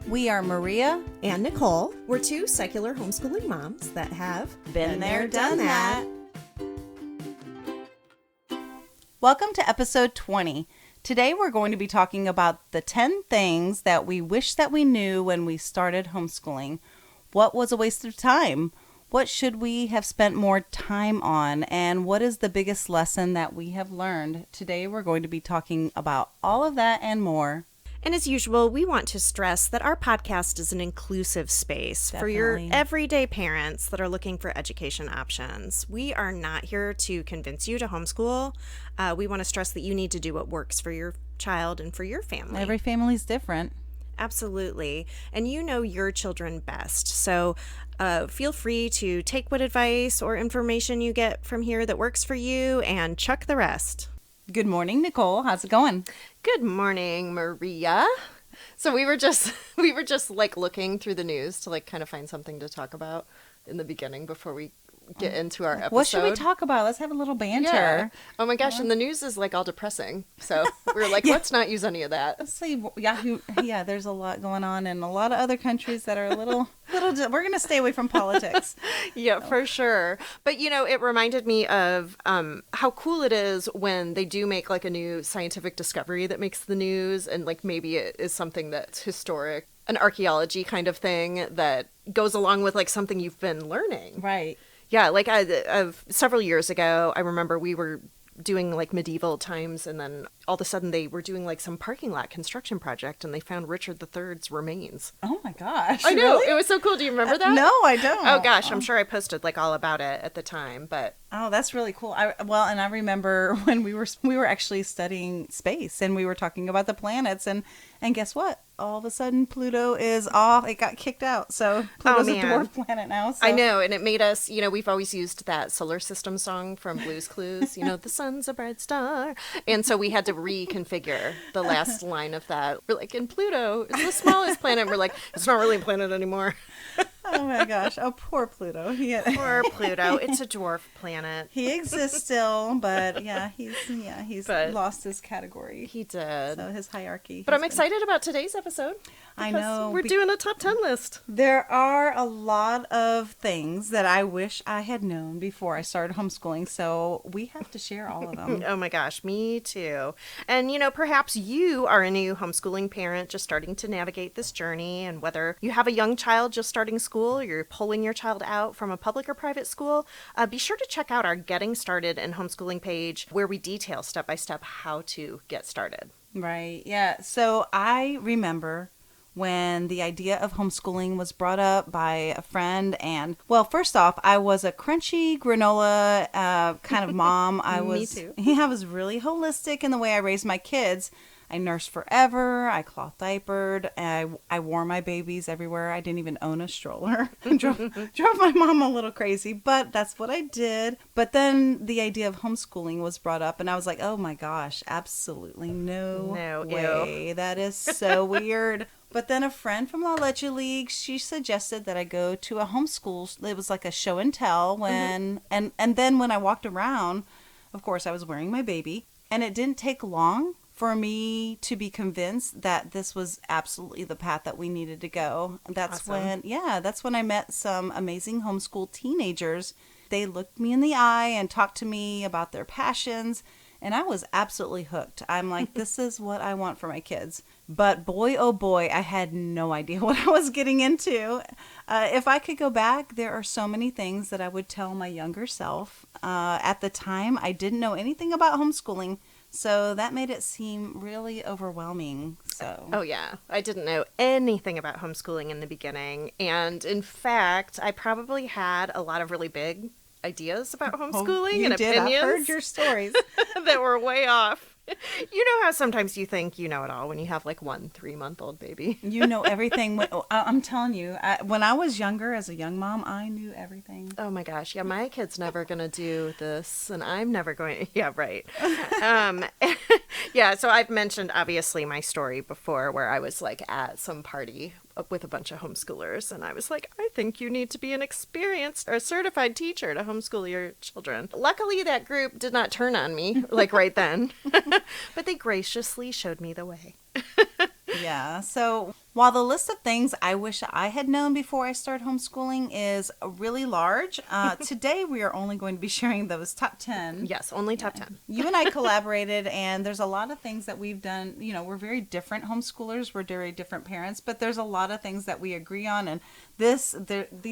We are Maria and Nicole. We're two secular homeschooling moms that have been there, done that. Welcome to episode 20. Today we're going to be talking about the 10 things that we wish that we knew when we started homeschooling. What was a waste of time? What should we have spent more time on? And what is the biggest lesson that we have learned? Today we're going to be talking about all of that and more. And as usual, we want to stress that our podcast is an inclusive space for your everyday parents that are looking for education options. We are not here to convince you to homeschool. We want to stress that you need to do what works for your child and for your family. Every family is different. Absolutely. And you know your children best. So feel free to take what advice or information you get from here that works for you and chuck the rest. Good morning, Nicole. How's it going? Good morning, Maria. So we were just like looking through the news to like kind of find something to talk about in the beginning before we get into our episode. What should we talk about? Let's have a little banter. Yeah. Oh my gosh, and the news is like all depressing. So we were like, let's not use any of that. Let's see. Yeah, there's a lot going on in a lot of other countries that are a little we're going to stay away from politics. Yeah, for sure. But, you know, it reminded me of how cool it is when they do make like a new scientific discovery that makes the news, and like maybe it is something that's historic, an archaeology kind of thing that goes along with like something you've been learning. Right. Yeah, like several years ago, I remember we were doing like medieval times, and then all of a sudden they were doing like some parking lot construction project, and they found Richard III's remains. Oh my gosh. I know. Really? It was so cool. Do you remember that? No, I don't. Oh gosh, I'm sure I posted like all about it at the time, but oh, that's really cool. And I remember when we were actually studying space, and we were talking about the planets, and guess what? All of a sudden, Pluto is off. It got kicked out. So Pluto's a dwarf planet now. So. I know. And it made us, you know, we've always used that solar system song from Blue's Clues, you know, the sun's a bright star. And so we had to reconfigure the last line of that. We're like, and Pluto is the smallest planet. We're like, it's not really a planet anymore. Oh my gosh. Oh, poor Pluto. Poor Pluto. It's a dwarf planet. He exists still, but he's lost his category. He did. So his hierarchy. But I'm excited about today's episode. I know. We're doing a top 10 list. There are a lot of things that I wish I had known before I started homeschooling, so we have to share all of them. Oh my gosh, me too. And you know, perhaps you are a new homeschooling parent just starting to navigate this journey, and whether you have a young child just starting school or you're pulling your child out from a public or private school, be sure to check out our Getting Started in Homeschooling page, where we detail step by step how to get started. Right. Yeah. So I remember when the idea of homeschooling was brought up by a friend, and well, first off, I was a crunchy granola kind of mom. Me too. I was really holistic in the way I raised my kids. I nursed forever. I cloth diapered. I wore my babies everywhere. I didn't even own a stroller. drove my mom a little crazy, but that's what I did. But then the idea of homeschooling was brought up, and I was like, oh my gosh, absolutely no way. Ew. That is so weird. But then a friend from La Leche League, she suggested that I go to a homeschool. It was like a show and tell when, and then when I walked around, of course, I was wearing my baby, and it didn't take long for me to be convinced that this was absolutely the path that we needed to go. That's awesome. That's when I met some amazing homeschool teenagers. They looked me in the eye and talked to me about their passions, and I was absolutely hooked. I'm like, this is what I want for my kids. But boy, oh boy, I had no idea what I was getting into. If I could go back, there are so many things that I would tell my younger self. At the time, I didn't know anything about homeschooling, so that made it seem really overwhelming. So. Oh, yeah. I didn't know anything about homeschooling in the beginning. And in fact, I probably had a lot of really big ideas about homeschooling and opinions. I heard your stories. That were way off. You know how sometimes you think you know it all when you have like 1 3-month-old baby. You know everything. I'm telling you, when I was younger, as a young mom, I knew everything. Oh my gosh. Yeah, my kid's never going to do this, and I'm never going to. Yeah, right. Yeah, so I've mentioned obviously my story before where I was like at some party with a bunch of homeschoolers, and I was like, I think you need to be an experienced or certified teacher to homeschool your children. Luckily, that group did not turn on me like right then, but they graciously showed me the way. Yeah. So while the list of things I wish I had known before I started homeschooling is really large, today we are only going to be sharing those top 10. Yes, only top 10. You and I collaborated, and there's a lot of things that we've done. You know, we're very different homeschoolers. We're very different parents, but there's a lot of things that we agree on, and these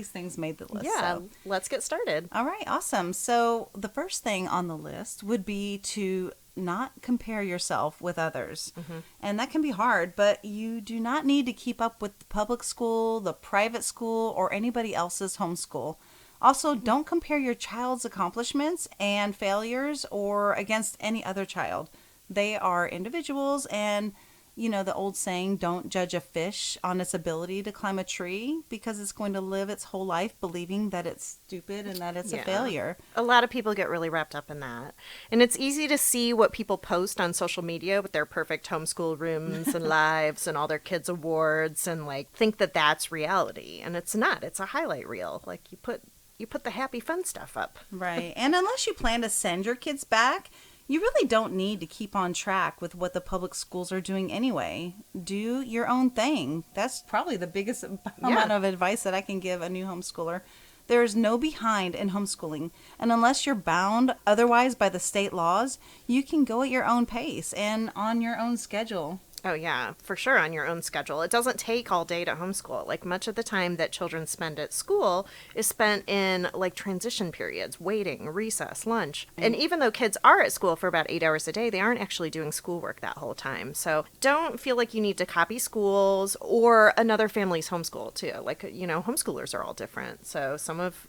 things made the list. Yeah, so. let's get started. All right, awesome. So the first thing on the list would be to not compare yourself with others. And that can be hard, but you do not need to keep up with the public school, the private school, or anybody else's homeschool. Also, don't compare your child's accomplishments and failures or against any other child. They are individuals, and you know the old saying, don't judge a fish on its ability to climb a tree, because it's going to live its whole life believing that it's stupid and that it's a failure. A lot of people get really wrapped up in that. And it's easy to see what people post on social media with their perfect homeschool rooms and lives and all their kids' awards, and like think that that's reality. And it's not. It's a highlight reel. Like you put the happy fun stuff up. Right. And unless you plan to send your kids back, you really don't need to keep on track with what the public schools are doing anyway. Do your own thing. That's probably the biggest amount of advice that I can give a new homeschooler. There is no behind in homeschooling. And unless you're bound otherwise by the state laws, you can go at your own pace and on your own schedule. Oh, yeah, for sure, on your own schedule. It doesn't take all day to homeschool. Like, much of the time that children spend at school is spent in, like, transition periods, waiting, recess, lunch. And even though kids are at school for about 8 hours a day, they aren't actually doing schoolwork that whole time. So don't feel like you need to copy schools or another family's homeschool, too. Like, you know, homeschoolers are all different. So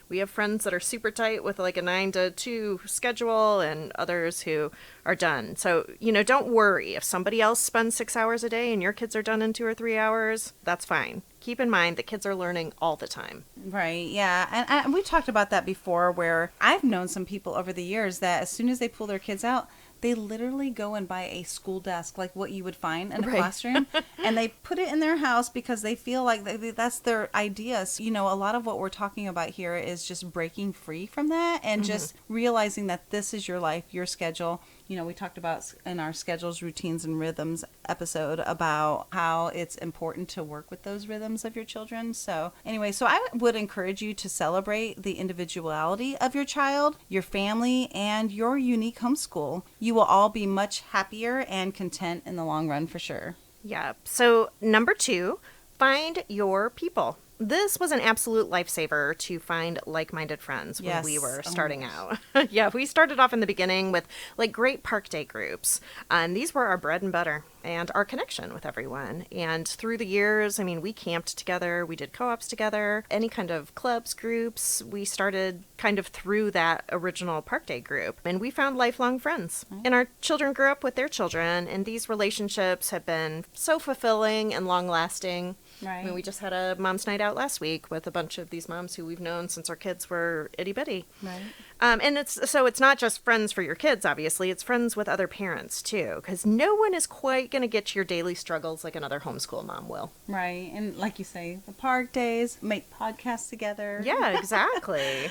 we have friends that are super tight with, like, a 9 to 2 schedule, and others who are done. So, you know, don't worry. If somebody else spends 6 hours a day and your kids are done in 2 or 3 hours, that's fine. Keep in mind that kids are learning all the time. Right, yeah. And we've talked about that before, where I've known some people over the years that as soon as they pull their kids out, they literally go and buy a school desk, like what you would find in a classroom, and they put it in their house because they feel like that's their idea. So, you know, a lot of what we're talking about here is just breaking free from that and just realizing that this is your life, your schedule. You know, we talked about in our schedules, routines, and rhythms episode about how it's important to work with those rhythms of your children. So anyway, so I would encourage you to celebrate the individuality of your child, your family, and your unique homeschool. You will all be much happier and content in the long run for sure. Yeah. So number 2, find your people. This was an absolute lifesaver to find like-minded friends when we were starting out. Yeah, we started off in the beginning with like great park day groups, and these were our bread and butter and our connection with everyone. And through the years, I mean, we camped together, we did co-ops together, any kind of clubs, groups. We started kind of through that original park day group, and we found lifelong friends. And our children grew up with their children, and these relationships have been so fulfilling and long-lasting. Right. I mean, we just had a mom's night out last week with a bunch of these moms who we've known since our kids were itty bitty. Right. And it's not just friends for your kids, obviously. It's friends with other parents, too, because no one is quite going to get to your daily struggles like another homeschool mom will. Right. And like you say, the park days, make podcasts together. Yeah, exactly.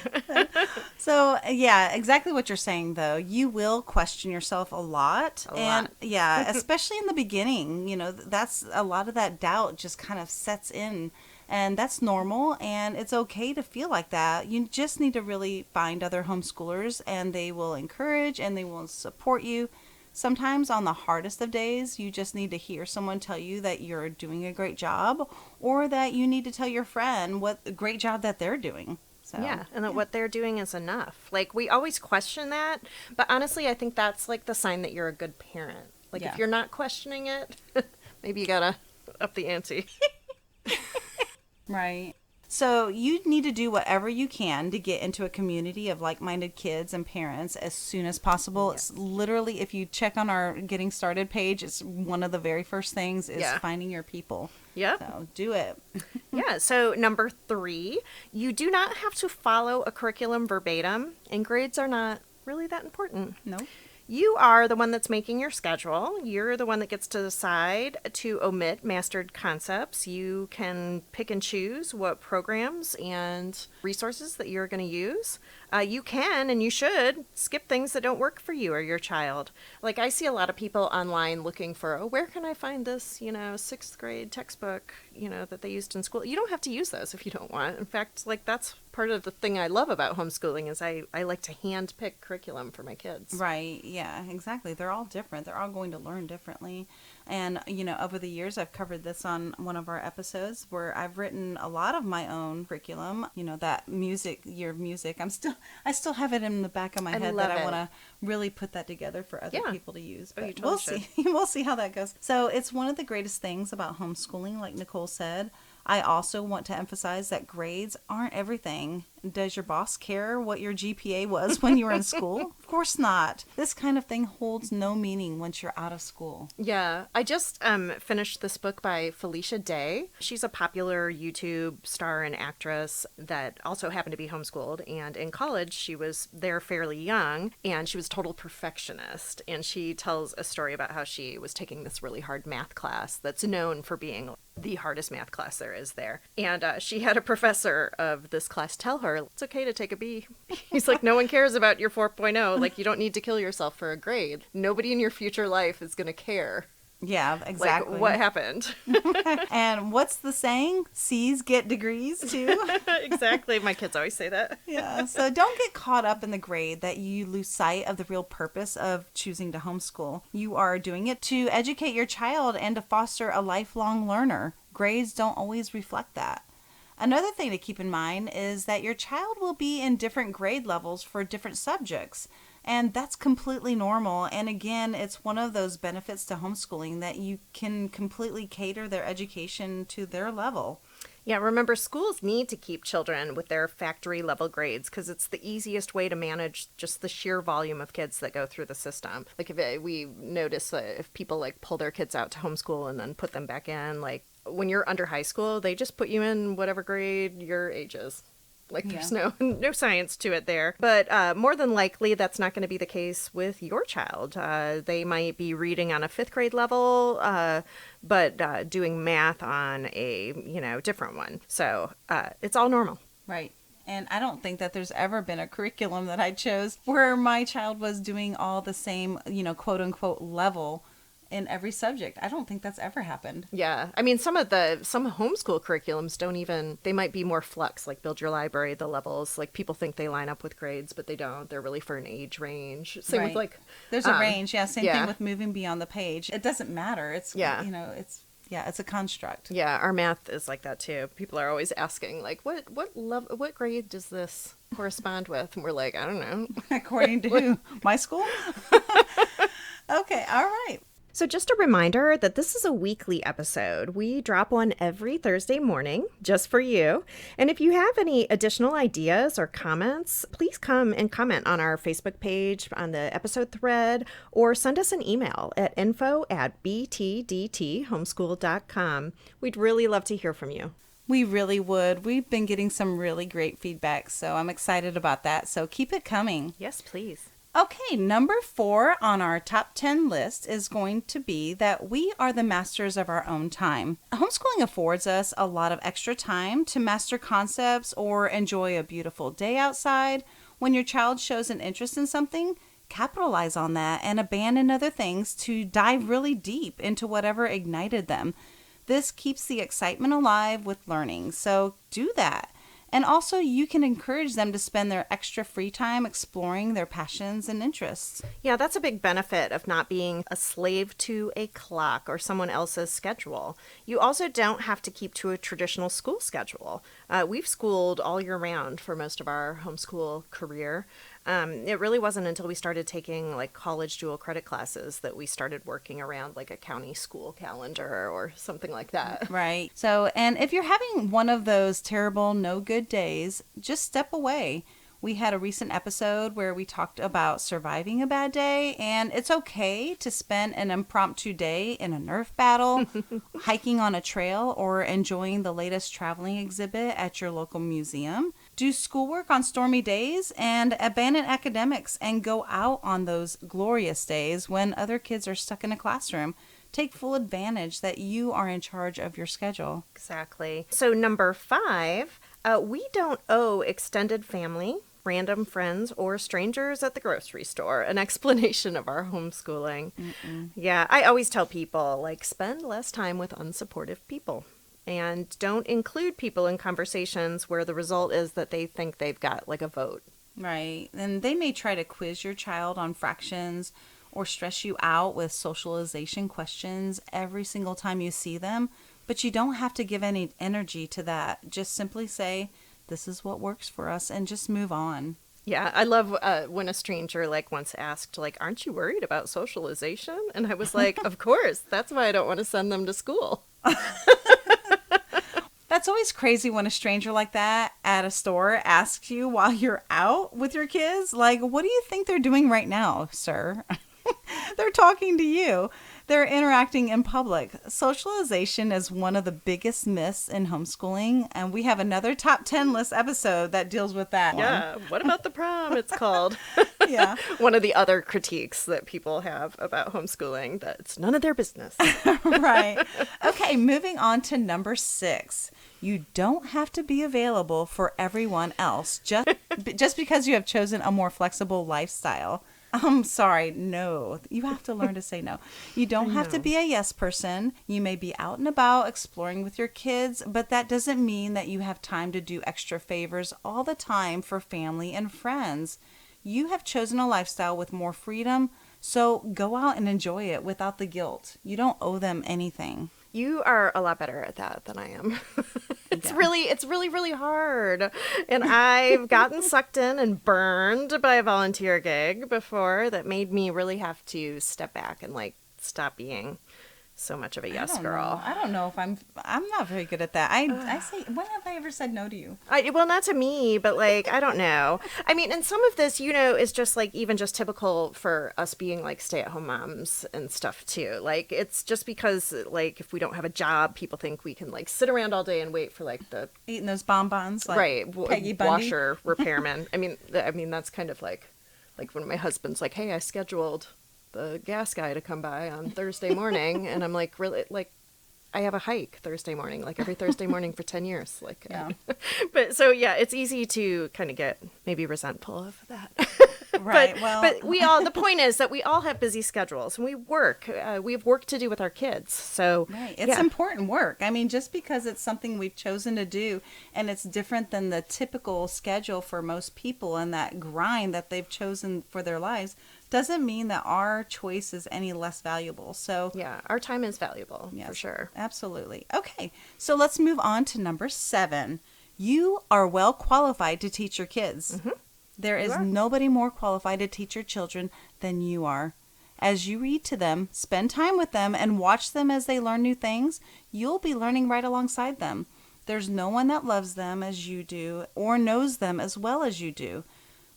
So, yeah, exactly what you're saying, though. You will question yourself a lot. Yeah, especially in the beginning, you know, that's a lot of that doubt just kind of sets in. And that's normal, and it's okay to feel like that. You just need to really find other homeschoolers, and they will encourage and they will support you. Sometimes on the hardest of days, you just need to hear someone tell you that you're doing a great job, or that you need to tell your friend what a great job that they're doing. So, yeah, and that what they're doing is enough. Like, we always question that, but honestly, I think that's like the sign that you're a good parent. Like, if you're not questioning it, maybe you gotta up the ante. Right. So you need to do whatever you can to get into a community of like-minded kids and parents as soon as possible. Yes. It's literally, if you check on our Getting Started page, it's one of the very first things is finding your people. Yep. So do it. Yeah. So number 3, you do not have to follow a curriculum verbatim, and grades are not really that important. No. You are the one that's making your schedule. You're the one that gets to decide to omit mastered concepts. You can pick and choose what programs and resources that you're going to use. You can and you should skip things that don't work for you or your child. Like I see a lot of people online looking for, oh, where can I find this, 6th grade textbook, that they used in school. You don't have to use those if you don't want. In fact, like that's part of the thing I love about homeschooling is I like to hand pick curriculum for my kids. Right. Yeah, exactly. They're all different. They're all going to learn differently. And, over the years, I've covered this on one of our episodes where I've written a lot of my own curriculum, that year of music. I still have it in the back of my head that I want to really put that together for other people to use. But you totally we'll see. We'll see how that goes. So it's one of the greatest things about homeschooling, like Nicole said. I also want to emphasize that grades aren't everything. Does your boss care what your GPA was when you were in school? Of course not. This kind of thing holds no meaning once you're out of school. Yeah. I just finished this book by Felicia Day. She's a popular YouTube star and actress that also happened to be homeschooled. And in college, she was there fairly young, and she was a total perfectionist. And she tells a story about how she was taking this really hard math class that's known for being the hardest math class there is there. And she had a professor of this class tell her, it's okay to take a B. He's like, no one cares about your 4.0. Like, you don't need to kill yourself for a grade. Nobody in your future life is going to care. Yeah, exactly. Like, what happened? And what's the saying? C's get degrees too. Exactly. My kids always say that. Yeah. So don't get caught up in the grade that you lose sight of the real purpose of choosing to homeschool. You are doing it to educate your child and to foster a lifelong learner. Grades don't always reflect that. Another thing to keep in mind is that your child will be in different grade levels for different subjects. And that's completely normal. And again, it's one of those benefits to homeschooling that you can completely cater their education to their level. Yeah, remember, schools need to keep children with their factory level grades because it's the easiest way to manage just the sheer volume of kids that go through the system. Like we notice if people like pull their kids out to homeschool and then put them back in, like when you're under high school, they just put you in whatever grade your age is. Like there's no science to it there. But more than likely, that's not going to be the case with your child. They might be reading on a 5th grade level, but doing math on a, different one. So it's all normal. Right. And I don't think that there's ever been a curriculum that I chose where my child was doing all the same, quote unquote level in every subject. I don't think that's ever happened. Yeah. I mean, some homeschool curriculums they might be more flux, like build your library, the levels, like people think they line up with grades, but they don't. They're really for an age range. Same with like... There's a range. Yeah. Same thing with moving beyond the page. It doesn't matter. It's, it's a construct. Yeah. Our math is like that too. People are always asking like, what grade does this correspond with? And we're like, I don't know. According to who? My school? Okay. All right. So just a reminder that this is a weekly episode. We drop one every Thursday morning just for you. And if you have any additional ideas or comments, please come and comment on our Facebook page, on the episode thread, or send us an email at info@btdthomeschool.com. We'd really love to hear from you. We really would. We've been getting some really great feedback, so I'm excited about that. So keep it coming. Yes, please. Okay, number 4 on our top 10 list is going to be that we are the masters of our own time. Homeschooling affords us a lot of extra time to master concepts or enjoy a beautiful day outside. When your child shows an interest in something, capitalize on that and abandon other things to dive really deep into whatever ignited them. This keeps the excitement alive with learning, so do that. And also, you can encourage them to spend their extra free time exploring their passions and interests. Yeah, that's a big benefit of not being a slave to a clock or someone else's schedule. You also don't have to keep to a traditional school schedule. We've schooled all year round for most of our homeschool career. It really wasn't until we started taking like college dual credit classes that we started working around like a county school calendar or something like that. Right. So, and if you're having one of those terrible no good days, just step away. We had a recent episode where we talked about surviving a bad day, and it's okay to spend an impromptu day in a Nerf battle, hiking on a trail, or enjoying the latest traveling exhibit at your local museum. Do schoolwork on stormy days and abandon academics and go out on those glorious days when other kids are stuck in a classroom. Take full advantage that you are in charge of your schedule. Exactly. So number 5, we don't owe extended family, random friends, or strangers at the grocery store an explanation of our homeschooling. Yeah, I always tell people, like, spend less time with unsupportive people. And don't include people in conversations where the result is that they think they've got, like, a vote. Right. And they may try to quiz your child on fractions or stress you out with socialization questions every single time you see them. But you don't have to give any energy to that. Just simply say, this is what works for us, and just move on. Yeah, I love when a stranger, like, once asked, like, aren't you worried about socialization? And I was like, of course. That's why I don't want to send them to school. That's always crazy when a stranger like that at a store asks you while you're out with your kids, like, what do you think they're doing right now, sir? They're talking to you. They're interacting in public. Socialization is one of the biggest myths in homeschooling, and we have another top 10 list episode that deals with that. Yeah, what about the prom, it's called. Yeah. One of the other critiques that people have about homeschooling, that it's none of their business. Right. Okay, moving on to number 6. You don't have to be available for everyone else just because you have chosen a more flexible lifestyle. I'm sorry, no. You have to learn to say no. You don't have to be a yes person. You may be out and about exploring with your kids, but that doesn't mean that you have time to do extra favors all the time for family and friends. You have chosen a lifestyle with more freedom, so go out and enjoy it without the guilt. You don't owe them anything. You are a lot better at that than I am. It's really, really hard. And I've gotten sucked in and burned by a volunteer gig before that made me really have to step back and, like, stop being so much of a yes girl. I don't know if I'm not very good at that. I say, when have I ever said no to you? Well, not to me, but, like, I don't know. I mean, and some of this, is just, like, even just typical for us being, like, stay-at-home moms and stuff too. Like, it's just because, like, if we don't have a job, people think we can, like, sit around all day and wait for, like, the eating those bonbons, like right Peggy Bundy. Washer repairman. I mean that's kind of like when my husband's like, hey, I scheduled the gas guy to come by on Thursday morning, and I'm like, really, like, I have a hike Thursday morning, like every Thursday morning for 10 years. Like, yeah. But so, yeah, it's easy to kind of get maybe resentful of that. Right. But the point is that we all have busy schedules and we work. We have work to do with our kids. So right. It's important work. I mean, just because it's something we've chosen to do and it's different than the typical schedule for most people and that grind that they've chosen for their lives doesn't mean that our choice is any less valuable. So yeah, our time is valuable, yes, for sure. Absolutely. Okay. So let's move on to number 7. You are well qualified to teach your kids. Mm-hmm. There is nobody more qualified to teach your children than you are. As you read to them, spend time with them, and watch them as they learn new things, you'll be learning right alongside them. There's no one that loves them as you do or knows them as well as you do.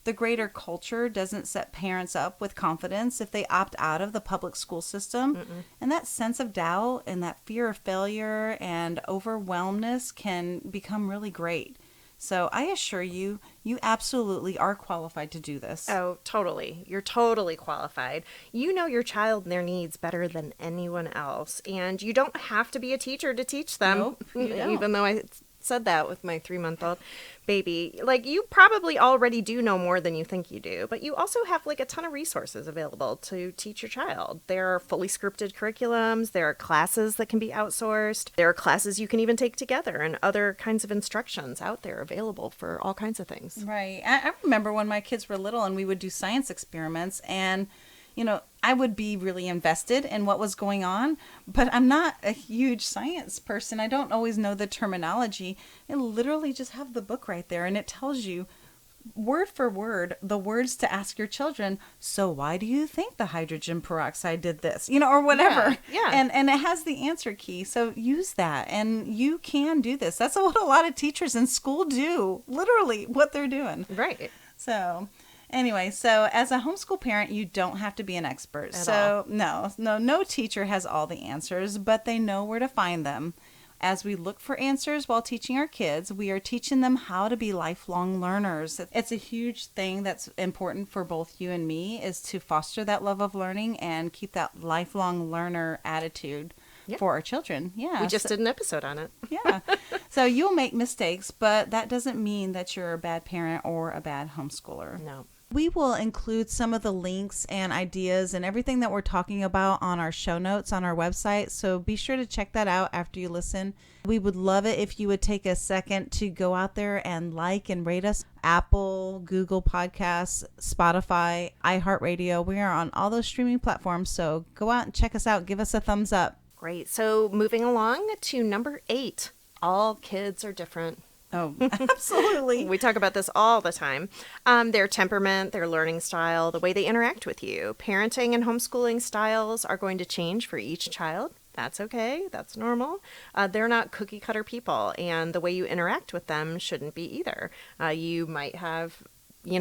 The greater culture doesn't set parents up with confidence if they opt out of the public school system. Mm-mm. And that sense of doubt and that fear of failure and overwhelmness can become really great. So I assure you, you absolutely are qualified to do this. Oh, totally. You're totally qualified. You know your child and their needs better than anyone else. And you don't have to be a teacher to teach them. Nope, you don't. Even though I said that with my 3-month-old baby. Like, you probably already do know more than you think you do, but you also have, like, a ton of resources available to teach your child. There are fully scripted curriculums. There are classes that can be outsourced. There are classes you can even take together and other kinds of instructions out there available for all kinds of things. Right. I remember when my kids were little and we would do science experiments, and I would be really invested in what was going on, but I'm not a huge science person. I don't always know the terminology. I literally just have the book right there, and it tells you word for word the words to ask your children. So why do you think the hydrogen peroxide did this? Or whatever. Yeah. And it has the answer key. So use that, and you can do this. That's what a lot of teachers in school do. Literally what they're doing. Right. So anyway, so as a homeschool parent, you don't have to be an expert. At all. No teacher has all the answers, but they know where to find them. As we look for answers while teaching our kids, we are teaching them how to be lifelong learners. It's a huge thing that's important for both you and me, is to foster that love of learning and keep that lifelong learner attitude for our children. Yeah. We just did an episode on it. Yeah. So you'll make mistakes, but that doesn't mean that you're a bad parent or a bad homeschooler. No. We will include some of the links and ideas and everything that we're talking about on our show notes on our website. So be sure to check that out after you listen. We would love it if you would take a second to go out there and like and rate us. Apple, Google Podcasts, Spotify, iHeartRadio. We are on all those streaming platforms. So go out and check us out. Give us a thumbs up. Great. So moving along to number 8. All kids are different. Oh, absolutely. We talk about this all the time. Their temperament, their learning style, the way they interact with you. Parenting and homeschooling styles are going to change for each child. That's okay. That's normal. They're not cookie cutter people, and the way you interact with them shouldn't be either. You might have,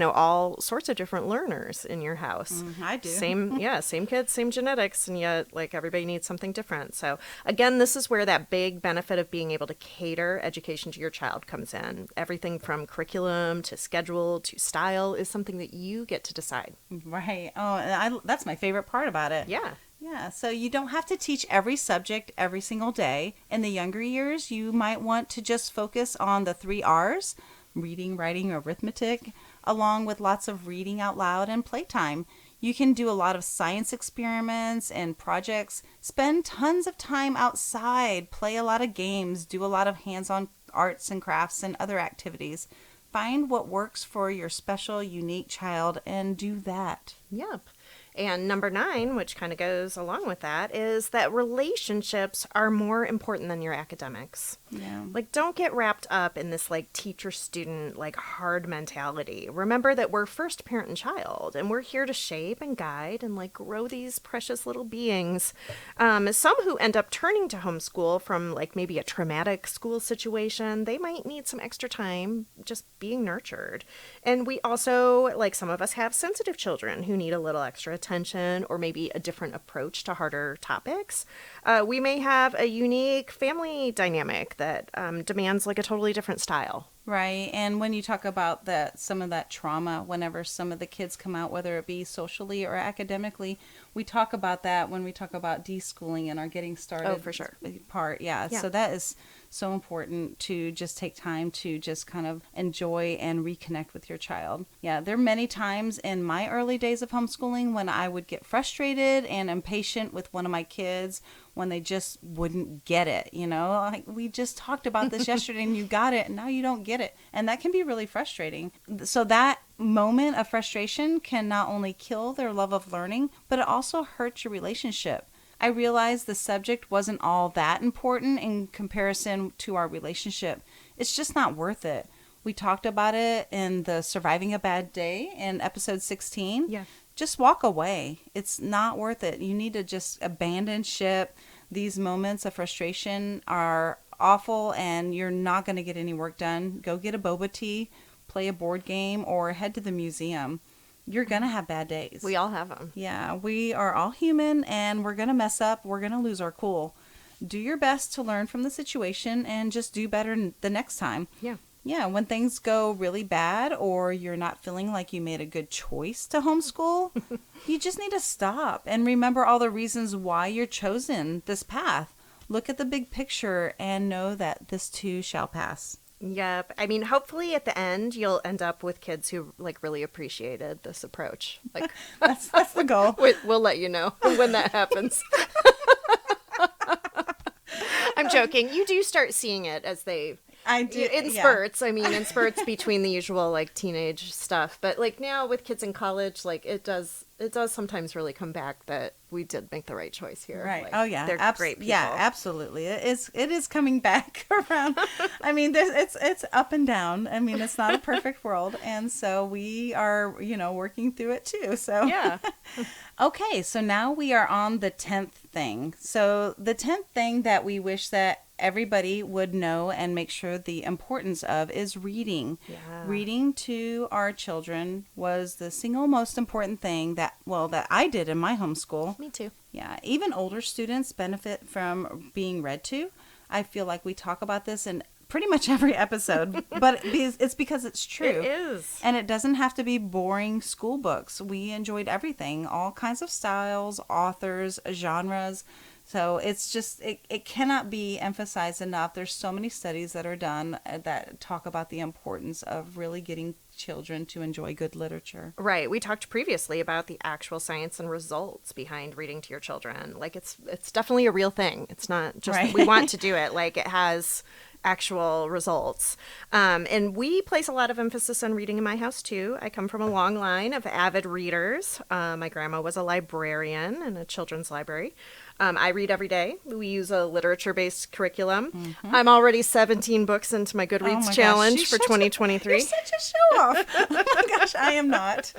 all sorts of different learners in your house. I do. Same kids, same genetics, and yet everybody needs something different. So again, this is where that big benefit of being able to cater education to your child comes in. Everything from curriculum to schedule to style is something that you get to decide. Right. Oh, that's my favorite part about it. Yeah. Yeah, so you don't have to teach every subject every single day. In the younger years, you might want to just focus on the 3 R's, reading, writing, arithmetic, along with lots of reading out loud and playtime. You can do a lot of science experiments and projects, spend tons of time outside, play a lot of games, do a lot of hands-on arts and crafts and other activities. Find what works for your special, unique child and do that. Yep. And number 9, which kind of goes along with that, is that relationships are more important than your academics. Yeah. Don't get wrapped up in this teacher-student hard mentality. Remember that we're first parent and child, and we're here to shape and guide and grow these precious little beings. Some who end up turning to homeschool from maybe a traumatic school situation, they might need some extra time just being nurtured. And we also, some of us have sensitive children who need a little extra attention or maybe a different approach to harder topics. We may have a unique family dynamic that demands a totally different style. Right. And when you talk about some of that trauma, whenever some of the kids come out, whether it be socially or academically, we talk about that when we talk about deschooling and our getting started. Oh, for sure. Part. Yeah. So that is so important to just take time to just kind of enjoy and reconnect with your child. Yeah. There are many times in my early days of homeschooling when I would get frustrated and impatient with one of my kids when they just wouldn't get it, we just talked about this yesterday and you got it and now you don't get it. And that can be really frustrating. So that moment of frustration can not only kill their love of learning, but it also hurts your relationship. I realized the subject wasn't all that important in comparison to our relationship. It's just not worth it. We talked about it in the Surviving a Bad Day in episode 16. Yeah. Just walk away. It's not worth it. You need to just abandon ship. These moments of frustration are awful and you're not going to get any work done. Go get a boba tea, play a board game, or head to the museum. You're going to have bad days. We all have them. Yeah, we are all human and we're going to mess up. We're going to lose our cool. Do your best to learn from the situation and just do better the next time. Yeah. Yeah, when things go really bad or you're not feeling like you made a good choice to homeschool, you just need to stop and remember all the reasons why you're chosen this path. Look at the big picture and know that this too shall pass. Yep. I mean, hopefully at the end, you'll end up with kids who really appreciated this approach. That's the goal. We'll let you know when that happens. I'm joking. You do start seeing it as they... I do. In spurts. I mean, in spurts between the usual teenage stuff. But now with kids in college, it does sometimes really come back that we did make the right choice here. Right. Oh yeah. They're great people. Yeah, absolutely. It is coming back around. I mean, it's up and down. I mean, it's not a perfect world, and so we are working through it too. So yeah. Okay, so now we are on the 10th thing. So the 10th thing that we wish that everybody would know and make sure the importance of is reading. Yeah. Reading to our children was the single most important thing that I did in my homeschool. Me too. Yeah, even older students benefit from being read to. I feel like we talk about this in pretty much every episode, but it's because it's true. It is. And it doesn't have to be boring school books. We enjoyed everything, all kinds of styles, authors, genres. So it's just, it cannot be emphasized enough. There's so many studies that are done that talk about the importance of really getting children to enjoy good literature. Right. We talked previously about the actual science and results behind reading to your children. Like it's definitely a real thing. It's not just right. We want to do it. Like it has actual results. And we place a lot of emphasis on reading in my house too. I come from a long line of avid readers. My grandma was a librarian in a children's library. I read every day. We use a literature-based curriculum. Mm-hmm. I'm already 17 books into my Goodreads challenge for 2023. You're such a show-off. Oh my gosh, I am not.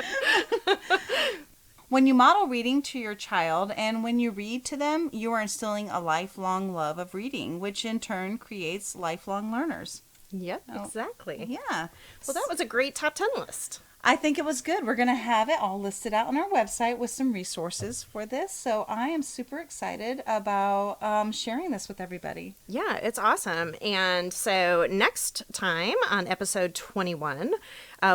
When you model reading to your child and when you read to them, you are instilling a lifelong love of reading, which in turn creates lifelong learners. Yep, exactly. Yeah. Well, that was a great top 10 list. I think it was good. We're going to have it all listed out on our website with some resources for this. So I am super excited about sharing this with everybody. Yeah, it's awesome. And so next time on episode 21,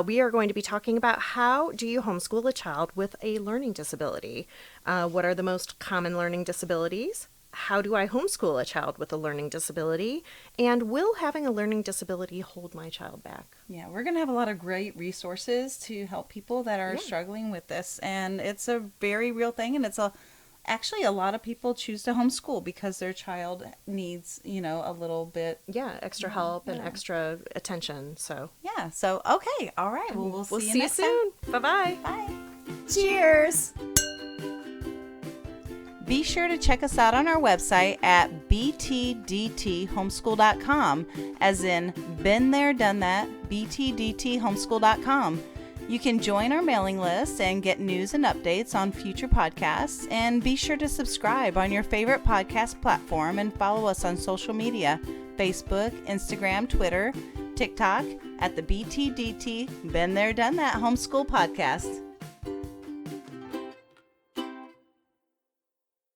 we are going to be talking about how do you homeschool a child with a learning disability? What are the most common learning disabilities? How do I homeschool a child with a learning disability? And will having a learning disability hold my child back? Yeah, we're going to have a lot of great resources to help people that are struggling with this. And it's a very real thing. And actually a lot of people choose to homeschool because their child needs, a little bit. Yeah, extra help and extra attention. So, yeah. So, okay. All right. Well, we'll see you next soon. time. Bye-bye. Bye. Cheers. Be sure to check us out on our website at btdthomeschool.com, as in been there, done that, btdthomeschool.com. You can join our mailing list and get news and updates on future podcasts, and be sure to subscribe on your favorite podcast platform and follow us on social media, Facebook, Instagram, Twitter, TikTok at the BTDT Been There, Done That Homeschool Podcast.